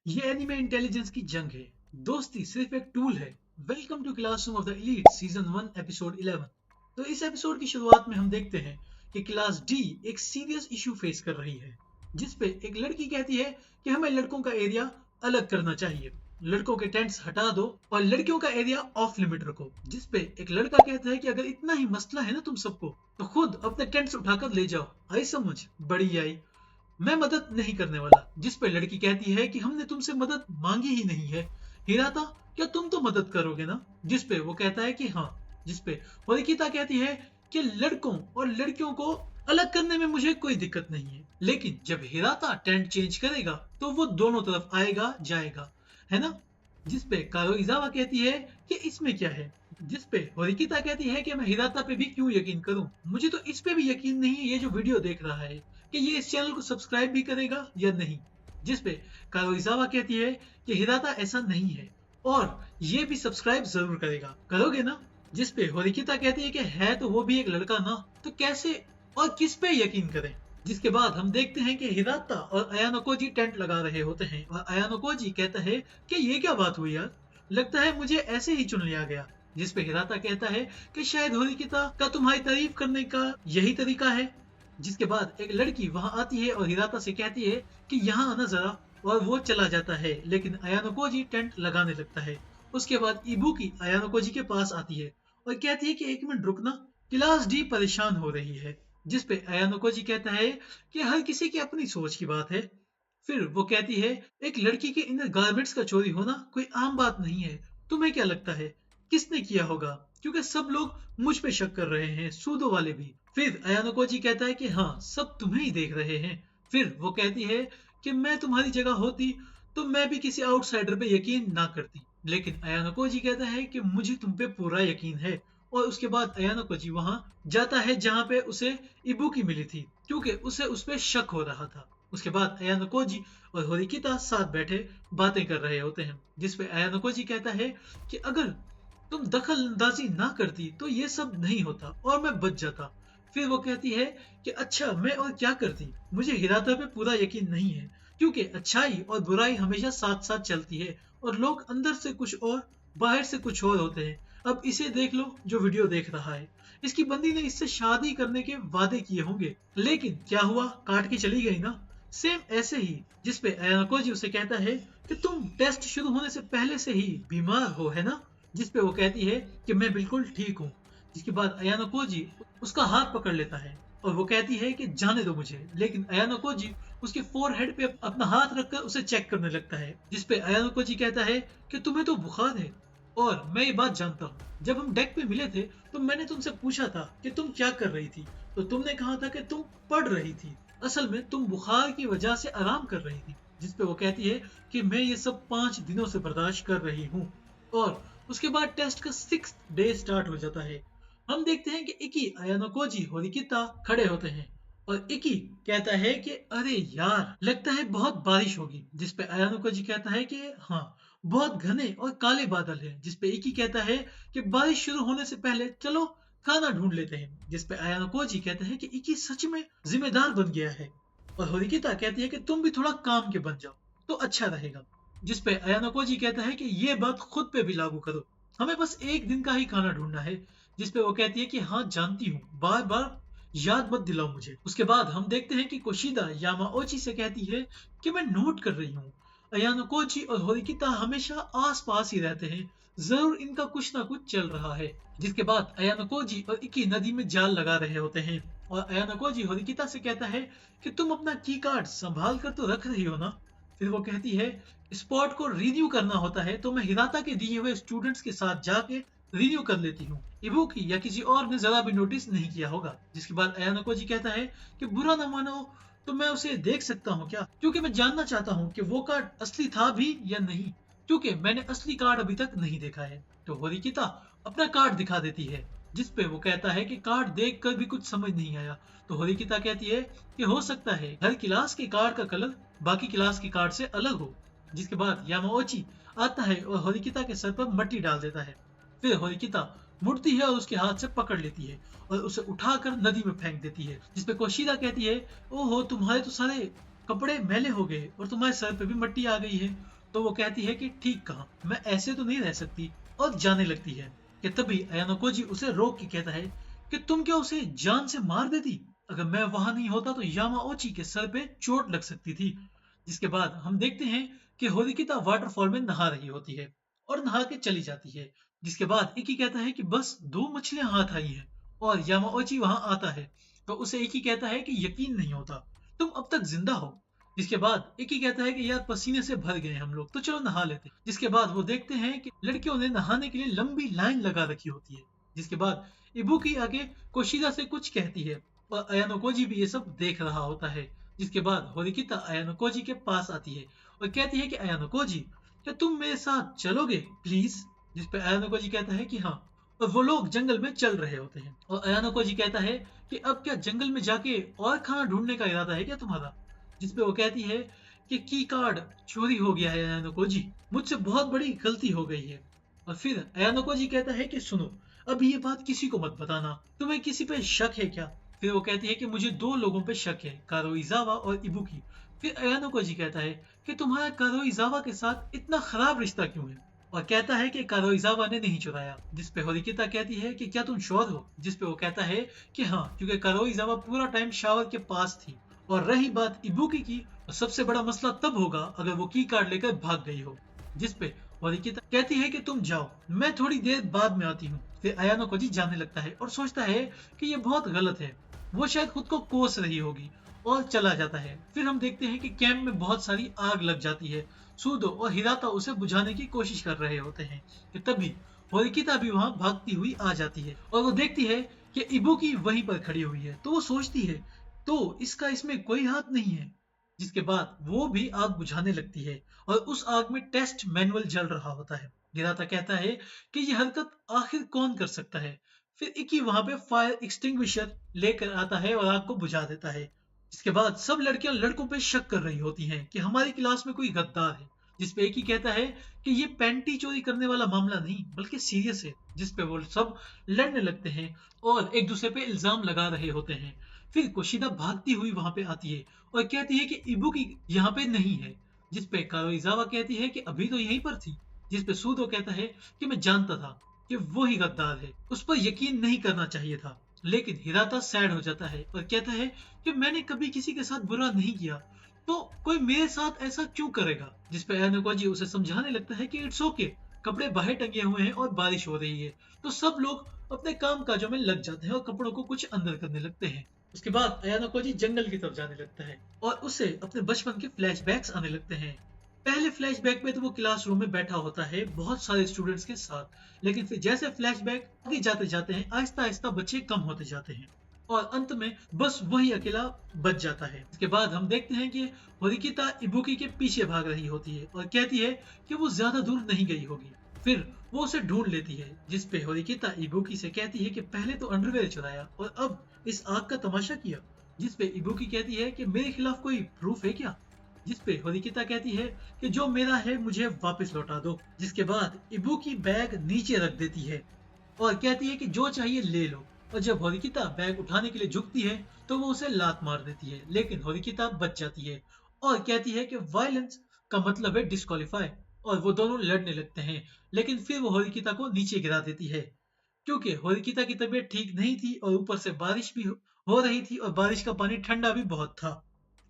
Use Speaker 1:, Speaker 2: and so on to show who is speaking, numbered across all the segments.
Speaker 1: ये anime intelligence की जंग है। दोस्ती सिर्फ एक टूल है। Welcome to classroom of the elite season 1 episode 11। तो इस एपिसोड की शुरुआत में हम देखते हैं कि क्लास डी एक सीरियस इशू फेस कर रही है, जिस पे एक लड़की कहती है कि हमें लड़कों का एरिया अलग करना चाहिए। लड़कों के टेंट्स हटा दो और लड़कियों का एरिया ऑफ लिमिट रखो। जिस पे एक लड़का कहता है कि अगर इतना ही मसला है ना तुम सबको, तो खुद अपने टेंट्स उठाकर ले जाओ। आई समझ? बड़ी आई। मैं मदद नहीं करने वाला। जिस पे लड़की कहती है कि हमने तुमसे मदद मांगी ही नहीं है। हिराता, क्या तुम तो मदद करोगे ना? जिस पे वो कहता है कि हाँ। जिस पे होरिकिता कहती है कि लड़कों और लड़कियों को अलग करने में मुझे कोई दिक्कत नहीं है, लेकिन जब हिराता टेंट चेंज करेगा तो वो दोनों तरफ आएगा जाएगा, है ना? जिस पे कारोइजावा कहती है कि इसमें क्या है। जिस पे होरिकिता कहती है कि मैं हिराता पे भी क्यों यकीन करूं, मुझे तो इस पे भी यकीन नहीं है ये जो वीडियो देख रहा है कि ये इस चैनल को सब्सक्राइब भी करेगा या नहीं। जिस पे कारोइजावा कहती है कि हिराता ऐसा नहीं है और ये भी सब्सक्राइब जरूर करेगा। करोगे ना? जिस पे होरिकिता कहती है कि है तो वो भी एक लड़का ना, तो कैसे और किस पे यकीन करें। जिसके बाद हम देखते हैं कि हिराता और अयानोकोजी टेंट लगा रहे होते हैं और अयानोकोजी कहता है कि ये क्या बात हुई यार, लगता है मुझे ऐसे ही चुन लिया गया। जिस पे हिराता कहता है कि शायद होरिकिता का तुम्हारी तारीफ करने का यही तरीका है। जिसके बाद एक लड़की वहां आती है और हिराता से कहती है कि यहाँ आना जरा, और वो चला जाता है, लेकिन अयानोकोजी टेंट लगाने लगता है। उसके बाद इबुकी अयानोकोजी के पास आती है और कहती है कि एक मिनट रुकना, क्लास डी परेशान हो रही है। जिस पे अयानोकोजी कहता है कि हर किसी की अपनी सोच की बात है। फिर वो कहती है एक लड़की के इनर गारमेंट्स का चोरी होना कोई आम बात नहीं है। तुम्हें क्या लगता है किसने किया होगा? क्योंकि सब लोग मुझ पे शक कर रहे हैं, सूदो वाले भी। फिर अयानोकोजी कहता है कि हाँ, सब तुम्हें ही देख रहे हैं। फिर वो कहती है कि मैं तुम्हारी जगह होती तो मैं भी किसी आउटसाइडर पे यकीन ना करती, लेकिन अयानोकोजी कहता है कि मुझे तुम पे पूरा यकीन है। और उसके बाद अयानोकोजी वहां जाता है जहां पे उसे इबुकी मिली थी, क्योंकि उसे उस पे शक हो रहा था। उसके बाद अयानोकोजी और होरिकिता साथ बैठे बातें कर रहे होते हैं। जिस पे अयानोकोजी कहता है कि अगर तुम दखल अंदाजी ना करती तो ये सब नहीं होता और मैं बच जाता। फिर वो कहती है कि अच्छा, मैं और क्या करती, मुझे हिराता पे पूरा यकीन नहीं है, क्योंकि अच्छाई और बुराई हमेशा साथ साथ चलती है और लोग अंदर से कुछ और बाहर से कुछ और होते हैं। अब इसे देख लो जो वीडियो देख रहा है, इसकी बंदी ने इससे शादी करने के वादे किए होंगे, लेकिन क्या हुआ, काट के चली गई ना। सेम ऐसे ही। जिस पे अयानोकोजी उसे कहता है कि तुम टेस्ट शुरू होने से पहले से ही बीमार हो, है ना? जिस पे वो कहती है कि मैं बिल्कुल ठीक हूँ। जिसके बाद अयानोकोजी उसका हाथ पकड़ लेता है और वो कहती है कि जाने दो मुझे, लेकिन अयानोकोजी उसके फोरहेड पे अपना हाथ रखकर उसे चेक करने लगता है। जिस पे अयानोकोजी कहता है कि तुम्हें तो बुखार है और मैं ये बात जानता हूँ। जब हम डेक पे मिले थे तो मैंने तुमसे पूछा था कि तुम क्या कर रही थी, तो तुमने कहा था कि तुम पढ़ रही थी। असल में तुम बुखार की वजह से आराम कर रही थी। जिस पे वो कहती है कि मैं ये सब 5 दिनों से बर्दाश्त कर रही हूँ। और उसके बाद टेस्ट का 6th डे स्टार्ट हो जाता है। हम देखते हैं कि इकी, अयानोकोजी, होरिकिता खड़े होते हैं और इकी कहता है कि अरे यार, लगता है बहुत बारिश होगी। जिस पे अयानोकोजी कहता है कि हाँ, बहुत घने और काले बादल हैं। जिस पे इकी कहता है कि बारिश शुरू होने से पहले चलो खाना ढूंढ लेते हैं। जिस पे अयानोकोजी कहता है कि इकी सच में जिम्मेदार बन गया है और होरिकिता कहती है कि तुम भी थोड़ा काम के बन जाओ तो अच्छा रहेगा। जिस पे अयानोकोजी कहता है कि ये बात खुद पे भी लागू करो, हमें बस एक दिन का ही खाना ढूंढना है। जिस पे वो कहती है कि हाँ जानती हूँ, बार बार याद मत दिलाओ मुझे। उसके बाद हम देखते हैं कि कोशिदा यामाओची से कहती है कि मैं नोट कर रही हूँ, अयानोकोजी और होरिकिता हमेशा आस पास ही रहते हैं, जरूर इनका कुछ ना कुछ चल रहा है। जिसके बाद अयानोकोजी और इकी नदी में जाल लगा रहे होते हैं और अयानोकोजी होरिकिता से कहता है कि तुम अपना की कार्ड संभाल कर तो रख रही हो ना। फिर वो कहती है स्पॉट को रिन्यू करना होता है तो मैं हिराता के दिए हुए स्टूडेंट्स के साथ जाके रिन्यू कर लेती हूँ, इबुकी या किसी और ने जरा भी नोटिस नहीं किया होगा। जिसके बाद अयानोकोजी कहता है कि बुरा ना मानो तो मैं उसे देख सकता हूँ क्या, क्योंकि मैं जानना चाहता हूँ कि वो कार्ड असली था भी या नहीं, क्योंकि मैंने असली कार्ड अभी तक नहीं देखा है। तो होरिकिता अपना कार्ड दिखा देती है। जिस पे वो कहता है कि कार्ड देखकर भी कुछ समझ नहीं आया। तो होरिकिता कहती है कि हो सकता है हर क्लास के कार्ड का कलर बाकी क्लास के कार्ड से अलग हो। जिसके बाद यामाओची आता है और होरिकिता के सर पर मट्टी डाल देता है। फिर होरिकिता मुड़ती है और उसके हाथ से पकड़ लेती है और उसे उठाकर नदी में फेंक देती है। जिसपे कोशिदा कहती है ओहो, तुम्हारे तो सारे कपड़े मैले हो गए और तुम्हारे सर पे भी मट्टी आ गई है। तो वो कहती है कि ठीक कहा, मैं ऐसे तो नहीं रह सकती, और जाने लगती है कि तभी अयानो कोजी उसे रोक के कहता है कि तुम क्या उसे जान से मार देती? अगर मैं वहां नहीं होता तो यामाओची के सर पे चोट लग सकती थी। जिसके बाद हम देखते हैं कि होरिकिता वाटरफॉल में नहा रही होती है और नहा के चली जाती है। जिसके बाद इकी कहता है कि बस 2 मछलियां हाथ आई हैं, और यामाओची वहां आता है तो उसे इकी कहता है कि यकीन नहीं होता, तुम अब तक जिंदा हो। जिसके बाद इकी कहता है कि यार पसीने से भर गए हम लोग, तो चलो नहा लेते। जिसके बाद वो देखते हैं कि लड़कियों ने नहाने के लिए लंबी लाइन लगा रखी होती है। जिसके बाद इबुकी आगे कोशिदा से कुछ कहती है और अयानो कोजी भी ये सब देख रहा होता है। जिसके बाद होरिकिता अयानो कोजी के पास आती है और कहती है कि अयानो कोजी, क्या तुम मेरे साथ चलोगे प्लीज? जिस पे अयानो कोजी कहता है कि हाँ। और वो लोग जंगल में चल रहे होते हैं और अयानो कोजी कहता है कि अब क्या जंगल में जाके और खाना ढूंढने का इरादा है क्या तुम्हारा? जिस पे वो कहती है कि की कार्ड चोरी हो गया है अयानो कोजी, मुझसे बहुत बड़ी गलती हो गई है। और फिर अयानो कोजी कहता है कि सुनो, अभी ये बात किसी को मत बताना, तुम्हें किसी पे शक है क्या? फिर वो कहती है कि मुझे 2 लोगों पे शक है, कारोइजावा और इबुकी। फिर अयानो कोजी कहता है कि तुम्हारा कारोइजावा के साथ इतना खराब रिश्ता क्यों है? और कहता है कि कारोइजावा ने नहीं चुराया। जिस पे होरिकिता कहती है कि क्या तुम श्योर हो? जिस पे वो कहता है कि हाँ, क्योंकि कारोइजावा पूरा टाइम शावर के पास थी। और रही बात इबुकी की, तो सबसे बड़ा मसला तब होगा अगर वो की कार्ड लेकर भाग गई हो। जिस पे होरिकिता कहती है कि तुम जाओ, मैं थोड़ी देर बाद में आती हूँ। फिर अयानो कोजी जाने लगता है और सोचता है कि ये बहुत गलत है, वो शायद खुद को कोस रही होगी, और चला जाता है। फिर हम देखते हैं कि कैंप में बहुत सारी आग लग जाती है। सूदो और हिराता उसे बुझाने की कोशिश कर रहे होते हैं कि तभी होरिकिता भी वहां भागती हुई आ जाती है और वो देखती है कि इबुकी वहीं पर खड़ी हुई है। तो वो सोचती है तो इसका इसमें कोई हाथ नहीं है। जिसके बाद वो भी आग बुझाने लगती है और उस आग में टेस्ट मैनुअल जल रहा होता है। गिराता कहता है कि ये हरकत आखिर कौन कर सकता है। फिर इकी वहां पे फायर एक्सटिंग्विशर लेकर आता है और आग को बुझा देता है। इसके बाद सब लड़कियां लड़कों पे शक कर रही होती हैं कि हमारी क्लास में कोई गद्दार है। जिस पे एक ही कहता है कि ये पैंटी चोरी करने वाला मामला नहीं बल्कि सीरियस है। जिस पे वो सब लड़ने लगते हैं और एक दूसरे पे इल्जाम लगा रहे होते हैं। फिर कोशिदा भागती हुई वहां पे आती है और कहती है कि इबुकी यहाँ पे नहीं है। जिस पे कारोइजावा कहती है कि अभी तो यहीं पर थी। जिस पे सूदो कहता है कि मैं जानता था कि वो ही गद्दार है, उस पर यकीन नहीं करना चाहिए था। लेकिन हिराता सैड हो जाता है और कहता है कि मैंने कभी किसी के साथ बुरा नहीं किया, तो कोई मेरे साथ ऐसा क्यों करेगा? जिस पे अयानुकोजी उसे समझाने लगता है कि इट्स ओके, कपड़े बाहर टंगे हुए हैं और बारिश हो रही है, तो सब लोग अपने काम काजों में लग जाते हैं और कपड़ों को कुछ अंदर करने लगते हैं। उसके बाद अयानुकोजी जंगल की तरफ जाने लगता है और उसे अपने बचपन के फ्लैशबैक्स आने लगते हैं। पहले फ्लैशबैक में तो वो क्लासरूम में बैठा होता है बहुत सारे स्टूडेंट्स के साथ, लेकिन फिर जैसे फ्लैशबैक आगे जाते जाते हैं आहिस्ता आहिस्ता बच्चे कम होते जाते हैं और अंत में बस वही अकेला बच जाता है। इसके बाद हम देखते हैं कि होरिकिता इबुकी के पीछे भाग रही होती है और कहती है कि वो ज्यादा दूर नहीं गई होगी। फिर वो उसे ढूंढ लेती है। जिस पे होरिकिता इबुकी से कहती है कि पहले तो अंडरवेयर चुराया और अब इस आग का तमाशा किया। जिस पे इबुकी कहती है कि मेरे खिलाफ कोई प्रूफ है क्या? जिस पे होरिकिता कहती है कि जो मेरा है मुझे वापस लौटा दो। जिसके बाद इबुकी बैग नीचे रख देती है और कहती है कि जो चाहिए ले लो। और जब होरिकिता बैग उठाने के लिए झुकती है तो वो उसे लात मार देती है, लेकिन होरिकिता बच जाती है और कहती है कि वायलेंस का मतलब है डिस्क्वालीफाई, और वो दोनों लड़ने लगते हैं। लेकिन फिर वो होरिकिता को नीचे गिरा देती है क्योंकि होरिकिता की तबीयत ठीक नहीं थी और ऊपर से बारिश भी हो रही थी और बारिश का पानी ठंडा भी बहुत था।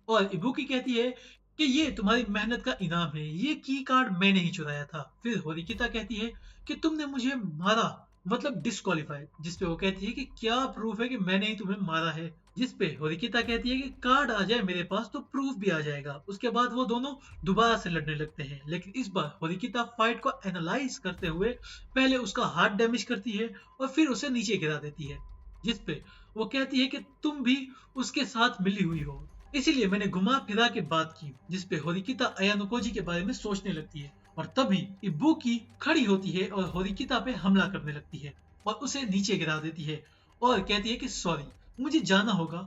Speaker 1: और इबुकी कहती है कि ये तुम्हारी मेहनत का इनाम है, ये की कार्ड मैंने ही चुराया था। फिर होरिकिता कहती है कि तुमने मुझे मारा, मतलब डिस्क्वालीफाई। जिस पे वो कहती है कि क्या प्रूफ है कि मैंने ही तुम्हें मारा है? जिस पे होरिकिता कहती है कि कार्ड आ जाए मेरे पास तो प्रूफ भी आ जाएगा। उसके बाद वो दोनों दोबारा से लड़ने लगते हैं, लेकिन इस बार होरिकिता फाइट को एनालाइज करते हुए पहले उसका हार्ट डैमेज करती है और फिर उसे नीचे गिरा देती है। जिस पे वो कहती है कि तुम भी उसके साथ मिली हुई हो, इसीलिए मैंने घुमा फिरा के बात की। जिस पे होरिकिता अयानुकोजी के बारे में सोचने लगती है और तभी इबुकी खड़ी होती है और होरिकिता पे हमला करने लगती है और उसे नीचे गिरा देती है और कहती है कि सॉरी, मुझे जाना होगा।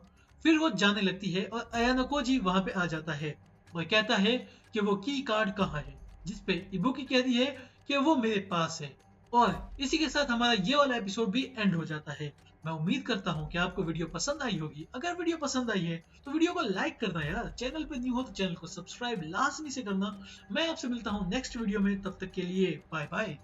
Speaker 1: फिर वो जाने लगती है और अयानुकोजी वहां पे आ जाता है और कहता है कि वो की कार्ड कहाँ है। जिस पे इबुकी कहती है कि वो मेरे पास है। और इसी के साथ हमारा ये वाला एपिसोड भी एंड हो जाता है। मैं उम्मीद करता हूँ कि आपको वीडियो पसंद आई होगी। अगर वीडियो पसंद आई है तो वीडियो को लाइक करना यार, चैनल पे न्यू हो तो चैनल को सब्सक्राइब लाजमी से करना। मैं आपसे मिलता हूँ नेक्स्ट वीडियो में, तब तक के लिए बाय बाय।